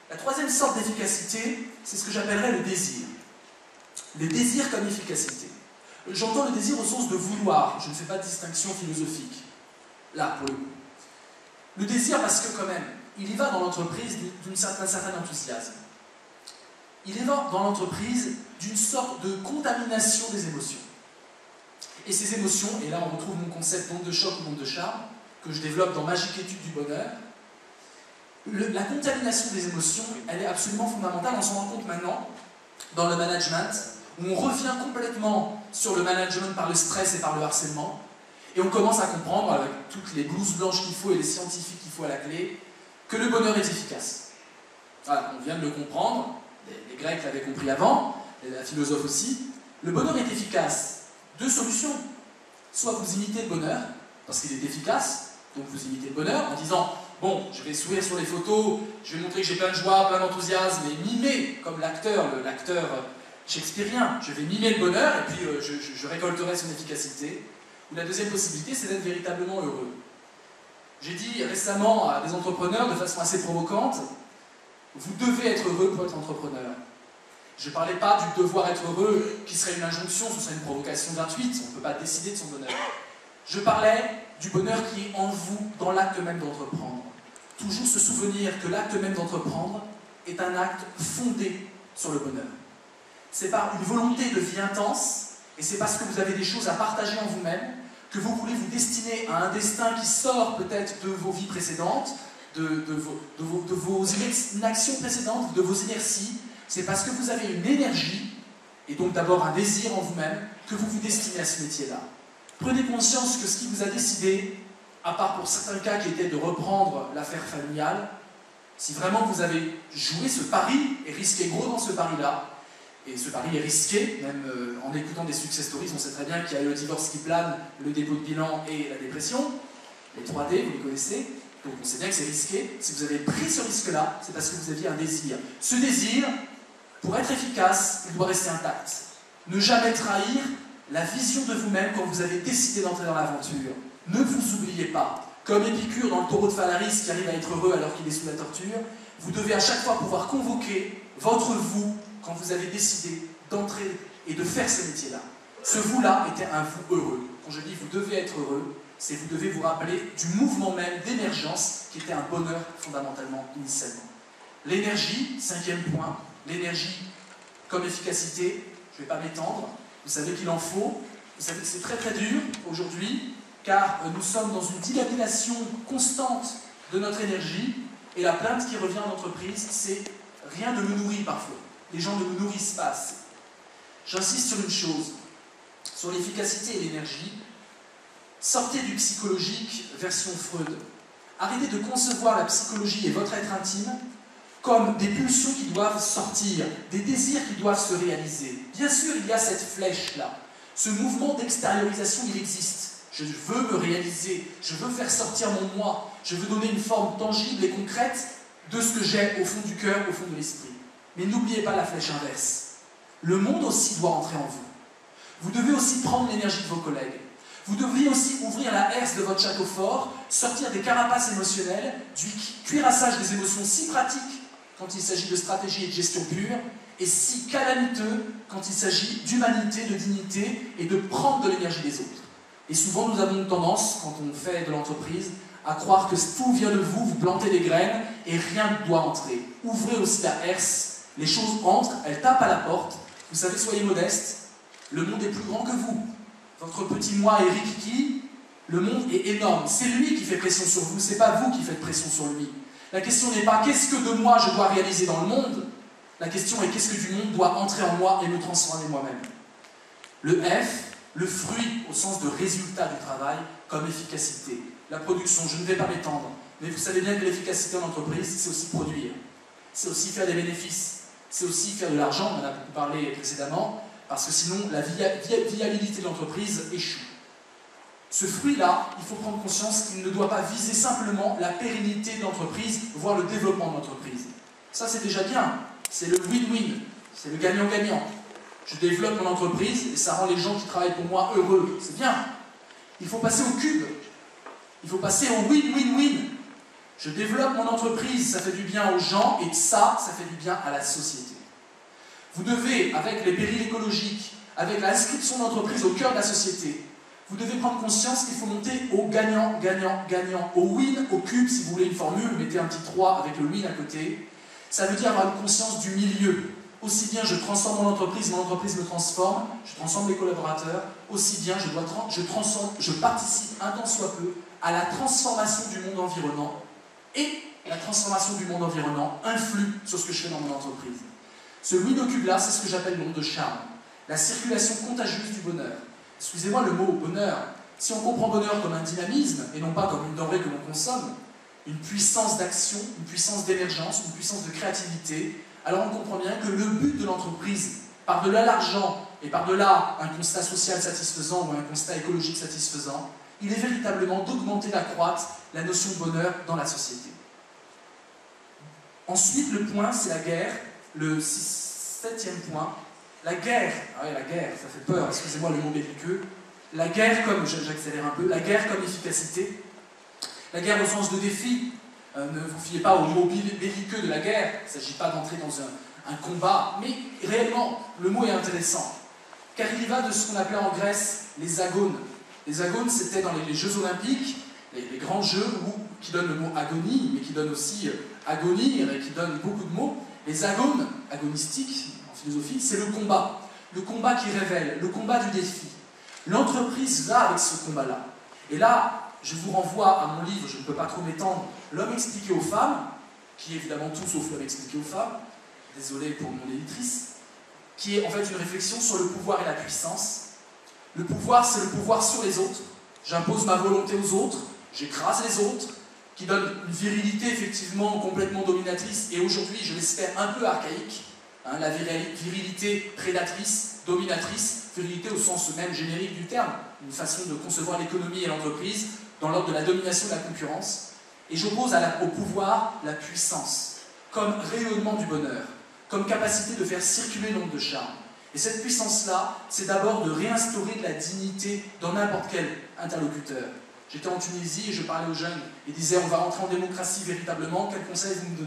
La troisième sorte d'efficacité, c'est ce que j'appellerais le désir. Le désir comme efficacité. J'entends le désir au sens de vouloir, je ne fais pas de distinction philosophique, là, pour le coup. Le désir parce que quand même, il y va dans l'entreprise d'un certain enthousiasme. Il y va dans l'entreprise d'une sorte de contamination des émotions. Et ces émotions, et là on retrouve mon concept d'onde de choc ou d'onde de charme, que je développe dans Magique étude du bonheur, la contamination des émotions, elle est absolument fondamentale. On s'en rend compte maintenant dans le management, où on revient complètement sur le management par le stress et par le harcèlement, et on commence à comprendre, avec toutes les blouses blanches qu'il faut et les scientifiques qu'il faut à la clé, que le bonheur est efficace. Voilà, on vient de le comprendre, les Grecs l'avaient compris avant, et la philosophe aussi. Le bonheur est efficace. Deux solutions. Soit vous imitez le bonheur, parce qu'il est efficace, donc vous imitez le bonheur en disant « Bon, je vais sourire sur les photos, je vais montrer que j'ai plein de joie, plein d'enthousiasme, et mimer, comme l'acteur shakespearien, je vais mimer le bonheur, et puis je récolterai son efficacité. » Ou la deuxième possibilité, c'est d'être véritablement heureux. J'ai dit récemment à des entrepreneurs, de façon assez provocante, vous devez être heureux pour être entrepreneur. Je ne parlais pas du devoir être heureux, qui serait une injonction, ce serait une provocation gratuite, on ne peut pas décider de son bonheur. Je parlais du bonheur qui est en vous, dans l'acte même d'entreprendre. Toujours se souvenir que l'acte même d'entreprendre est un acte fondé sur le bonheur. C'est par une volonté de vie intense, et c'est parce que vous avez des choses à partager en vous-même, que vous voulez vous destiner à un destin qui sort peut-être de vos vies précédentes, de vos inactions précédentes, de vos inerties. C'est parce que vous avez une énergie, et donc d'abord un désir en vous-même, que vous vous destinez à ce métier-là. Prenez conscience que ce qui vous a décidé, à part pour certains cas qui étaient de reprendre l'affaire familiale, si vraiment vous avez joué ce pari et risqué gros dans ce pari-là, et ce pari est risqué, même en écoutant des success stories, on sait très bien qu'il y a le divorce qui plane, le dépôt de bilan et la dépression. Les 3D, vous les connaissez, donc on sait bien que c'est risqué. Si vous avez pris ce risque-là, c'est parce que vous aviez un désir. Ce désir, pour être efficace, il doit rester intact. Ne jamais trahir la vision de vous-même quand vous avez décidé d'entrer dans l'aventure. Ne vous oubliez pas. Comme Épicure dans le taureau de Phalaris qui arrive à être heureux alors qu'il est sous la torture, vous devez à chaque fois pouvoir convoquer votre vous quand vous avez décidé d'entrer et de faire ce métier-là. Ce vous-là était un vous heureux. Quand je dis vous devez être heureux, c'est vous devez vous rappeler du mouvement même d'émergence qui était un bonheur fondamentalement initialement. L'énergie, cinquième point, l'énergie comme efficacité, je ne vais pas m'étendre, vous savez qu'il en faut, vous savez que c'est très très dur aujourd'hui, car nous sommes dans une dilapidation constante de notre énergie, et la plainte qui revient en entreprise, c'est rien ne me nourrit parfois. Les gens ne me nourrissent pas assez. J'insiste sur une chose, sur l'efficacité et l'énergie. Sortez du psychologique version Freud. Arrêtez de concevoir la psychologie et votre être intime comme des pulsions qui doivent sortir, des désirs qui doivent se réaliser. Bien sûr, il y a cette flèche-là. Ce mouvement d'extériorisation, il existe. Je veux me réaliser, je veux faire sortir mon moi, je veux donner une forme tangible et concrète de ce que j'ai au fond du cœur, au fond de l'esprit. Mais n'oubliez pas la flèche inverse. Le monde aussi doit entrer en vous. Vous devez aussi prendre l'énergie de vos collègues. Vous devriez aussi ouvrir la herse de votre château fort, sortir des carapaces émotionnelles, du cuirassage des émotions si pratiques quand il s'agit de stratégie et de gestion pure, et si calamiteux quand il s'agit d'humanité, de dignité et de prendre de l'énergie des autres. Et souvent nous avons tendance, quand on fait de l'entreprise, à croire que tout vient de vous, vous plantez des graines et rien ne doit entrer. Ouvrez aussi la herse, les choses entrent, elles tapent à la porte. Vous savez, soyez modeste, le monde est plus grand que vous. Votre petit moi est rikiki, le monde est énorme. C'est lui qui fait pression sur vous, c'est pas vous qui faites pression sur lui. La question n'est pas qu'est-ce que de moi je dois réaliser dans le monde, la question est qu'est-ce que du monde doit entrer en moi et me transformer moi-même. Le F, le fruit au sens de résultat du travail comme efficacité. La production, je ne vais pas m'étendre, mais vous savez bien que l'efficacité en entreprise, c'est aussi produire. C'est aussi faire des bénéfices. C'est aussi faire de l'argent, on en a beaucoup parlé précédemment, parce que sinon la viabilité de l'entreprise échoue. Ce fruit-là, il faut prendre conscience qu'il ne doit pas viser simplement la pérennité de l'entreprise, voire le développement de l'entreprise. Ça, c'est déjà bien. C'est le win-win. C'est le gagnant-gagnant. Je développe mon entreprise et ça rend les gens qui travaillent pour moi heureux. C'est bien. Il faut passer au cube. Il faut passer au win-win-win. Je développe mon entreprise, ça fait du bien aux gens, et ça fait du bien à la société. Vous devez, avec les périls écologiques, avec l'inscription d'entreprise au cœur de la société, vous devez prendre conscience qu'il faut monter au gagnant, gagnant, gagnant, au win, au cube, si vous voulez une formule, mettez un petit 3 avec le win à côté. Ça veut dire avoir une conscience du milieu. Aussi bien je transforme mon entreprise me transforme, je transforme les collaborateurs, aussi bien je participe un tant soit peu à la transformation du monde environnant, et la transformation du monde environnant influe sur ce que je fais dans mon entreprise. Ce win au cube là, c'est ce que j'appelle l'onde de charme, la circulation contagieuse du bonheur. Excusez-moi le mot bonheur. Si on comprend bonheur comme un dynamisme, et non pas comme une denrée que l'on consomme, une puissance d'action, une puissance d'émergence, une puissance de créativité, alors on comprend bien que le but de l'entreprise, par-delà l'argent et par-delà un constat social satisfaisant ou un constat écologique satisfaisant, il est véritablement d'augmenter, d'accroître la notion de bonheur dans la société. Ensuite, le point, c'est la guerre. Le 7e point, la guerre. Ah oui, la guerre, ça fait peur, excusez-moi le mot belliqueux. La guerre comme, j'accélère un peu, la guerre comme efficacité. La guerre au sens de défi. Ne vous fiez pas au mot belliqueux de la guerre, il ne s'agit pas d'entrer dans un combat, mais réellement, le mot est intéressant. Car il y va de ce qu'on appelait en Grèce les agones. Les agones, c'était dans les Jeux Olympiques, les grands jeux qui donnent le mot agonie, mais qui donnent aussi agonir et qui donnent beaucoup de mots. Les agones, agonistiques en philosophie, c'est le combat qui révèle, le combat du défi. L'entreprise va avec ce combat-là. Et là, je vous renvoie à mon livre, je ne peux pas trop m'étendre, L'homme expliqué aux femmes, qui est évidemment tout sauf l'homme expliqué aux femmes, désolé pour mon éditrice, qui est en fait une réflexion sur le pouvoir et la puissance. Le pouvoir, c'est le pouvoir sur les autres. J'impose ma volonté aux autres, j'écrase les autres, qui donne une virilité effectivement complètement dominatrice, et aujourd'hui, je l'espère, un peu archaïque, hein, la virilité prédatrice, dominatrice, virilité au sens même générique du terme, une façon de concevoir l'économie et l'entreprise dans l'ordre de la domination et de la concurrence. Et j'oppose au pouvoir la puissance, comme rayonnement du bonheur, comme capacité de faire circuler l'onde de charme. Et cette puissance-là, c'est d'abord de réinstaurer de la dignité dans n'importe quel interlocuteur. J'étais en Tunisie et je parlais aux jeunes et disais on va rentrer en démocratie véritablement, quel conseil vous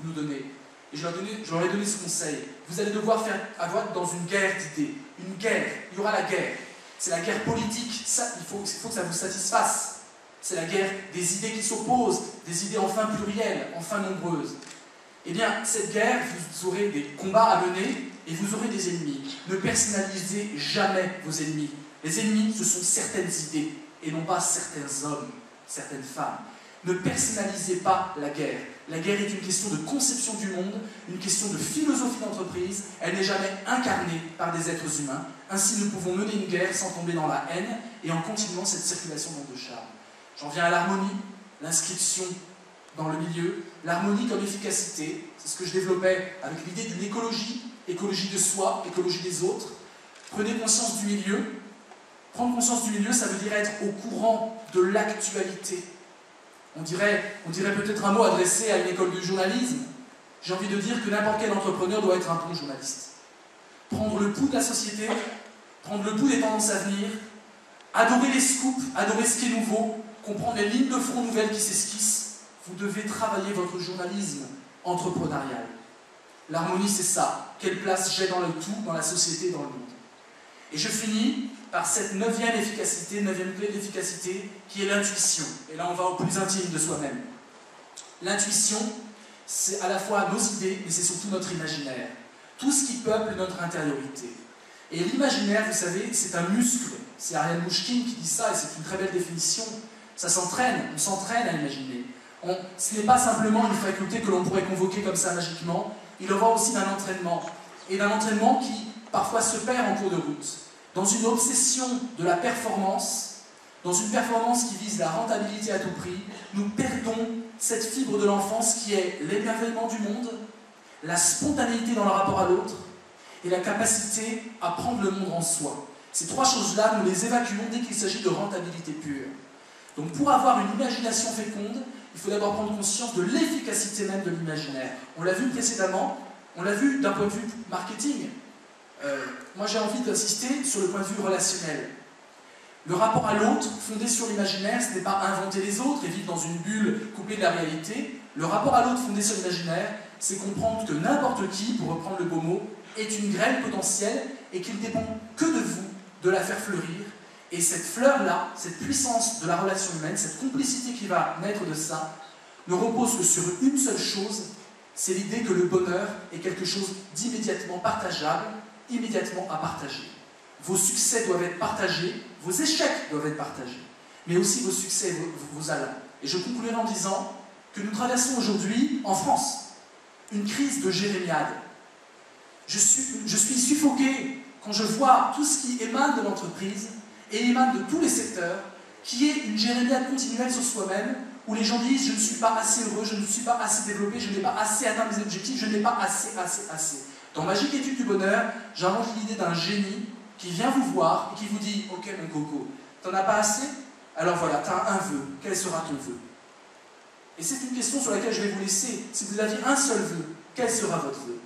nous donnez? Et je leur ai donné ce conseil. Vous allez devoir avoir dans une guerre d'idées, une guerre, il y aura la guerre. C'est la guerre politique, ça, il faut que ça vous satisfasse. C'est la guerre des idées qui s'opposent, des idées enfin plurielles, enfin nombreuses. Eh bien, cette guerre, vous aurez des combats à mener et vous aurez des ennemis. Ne personnalisez jamais vos ennemis. Les ennemis, ce sont certaines idées et non pas certains hommes, certaines femmes. Ne personnalisez pas la guerre. La guerre est une question de conception du monde, une question de philosophie d'entreprise. Elle n'est jamais incarnée par des êtres humains. Ainsi, nous pouvons mener une guerre sans tomber dans la haine et en continuant cette circulation d'onde de charme. J'en viens à l'harmonie, l'inscription dans le milieu, l'harmonie comme efficacité, c'est ce que je développais avec l'idée d'une écologie, écologie de soi, écologie des autres. Prenez conscience du milieu. Prendre conscience du milieu, ça veut dire être au courant de l'actualité. On dirait peut-être un mot adressé à une école de journalisme. J'ai envie de dire que n'importe quel entrepreneur doit être un bon journaliste. Prendre le pouls de la société, prendre le pouls des tendances à venir, adorer les scoops, adorer ce qui est nouveau, comprendre les lignes de front nouvelles qui s'esquissent. Vous devez travailler votre journalisme entrepreneurial. L'harmonie, c'est ça. Quelle place j'ai dans le tout, dans la société, dans le monde. Et je finis par cette 9e efficacité, 9e clé d'efficacité, qui est l'intuition. Et là, on va au plus intime de soi-même. L'intuition, c'est à la fois nos idées, mais c'est surtout notre imaginaire. Tout ce qui peuple notre intériorité. Et l'imaginaire, vous savez, c'est un muscle. C'est Ariane Mouchkine qui dit ça, et c'est une très belle définition. Ça s'entraîne, on s'entraîne à imaginer. Ce n'est pas simplement une faculté que l'on pourrait convoquer comme ça magiquement, il en va aussi d'un entraînement. Et d'un entraînement qui, parfois, se perd en cours de route. Dans une obsession de la performance, dans une performance qui vise la rentabilité à tout prix, nous perdons cette fibre de l'enfance qui est l'émerveillement du monde, la spontanéité dans le rapport à l'autre et la capacité à prendre le monde en soi. Ces trois choses-là, nous les évacuons dès qu'il s'agit de rentabilité pure. Donc pour avoir une imagination féconde, il faut d'abord prendre conscience de l'efficacité même de l'imaginaire. On l'a vu précédemment, on l'a vu d'un point de vue marketing. Moi j'ai envie d'insister sur le point de vue relationnel. Le rapport à l'autre, fondé sur l'imaginaire, ce n'est pas inventer les autres et vivre dans une bulle coupée de la réalité. Le rapport à l'autre fondé sur l'imaginaire, c'est comprendre que n'importe qui, pour reprendre le beau mot, est une graine potentielle et qu'il ne dépend que de vous de la faire fleurir. Et cette fleur-là, cette puissance de la relation humaine, cette complicité qui va naître de ça, ne repose que sur une seule chose, c'est l'idée que le bonheur est quelque chose d'immédiatement partageable, immédiatement à partager. Vos succès doivent être partagés, vos échecs doivent être partagés, mais aussi vos succès et vos allants. Et je conclurai en disant que nous traversons aujourd'hui, en France, une crise de jérémiade. Je suis suffoqué quand je vois tout ce qui émane de l'entreprise et émane de tous les secteurs, qui est une jérémiade continuelle sur soi-même, où les gens disent « je ne suis pas assez heureux, je ne suis pas assez développé, je n'ai pas assez atteint mes objectifs, je n'ai pas assez. » Dans Magique Étude du bonheur, j'invente l'idée d'un génie qui vient vous voir et qui vous dit « Ok mon coco, t'en as pas assez? Alors voilà, t'as un vœu, quel sera ton vœu ?» Et c'est une question sur laquelle je vais vous laisser. Si vous aviez un seul vœu, quel sera votre vœu?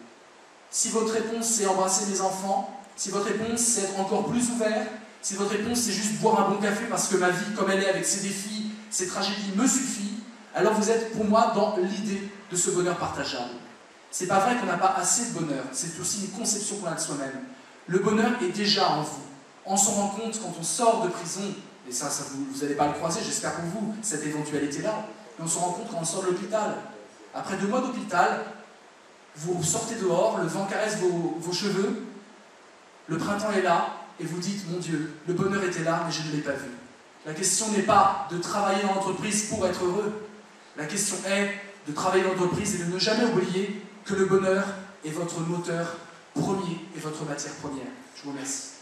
Si votre réponse c'est embrasser mes enfants, si votre réponse c'est être encore plus ouvert, si votre réponse c'est juste boire un bon café parce que ma vie comme elle est avec ses défis, ses tragédies me suffit, alors vous êtes pour moi dans l'idée de ce bonheur partageable. C'est pas vrai qu'on n'a pas assez de bonheur, c'est aussi une conception qu'on a de soi-même. Le bonheur est déjà en vous. On s'en rend compte quand on sort de prison, et ça vous n'allez pas le croiser, j'espère pour vous, cette éventualité-là, mais on s'en rend compte quand on sort de l'hôpital. Après 2 mois d'hôpital, vous sortez dehors, le vent caresse vos cheveux, le printemps est là, et vous dites, mon Dieu, le bonheur était là, mais je ne l'ai pas vu. La question n'est pas de travailler dans l'entreprise pour être heureux. La question est de travailler dans l'entreprise et de ne jamais oublier que le bonheur est votre moteur premier et votre matière première. Je vous remercie.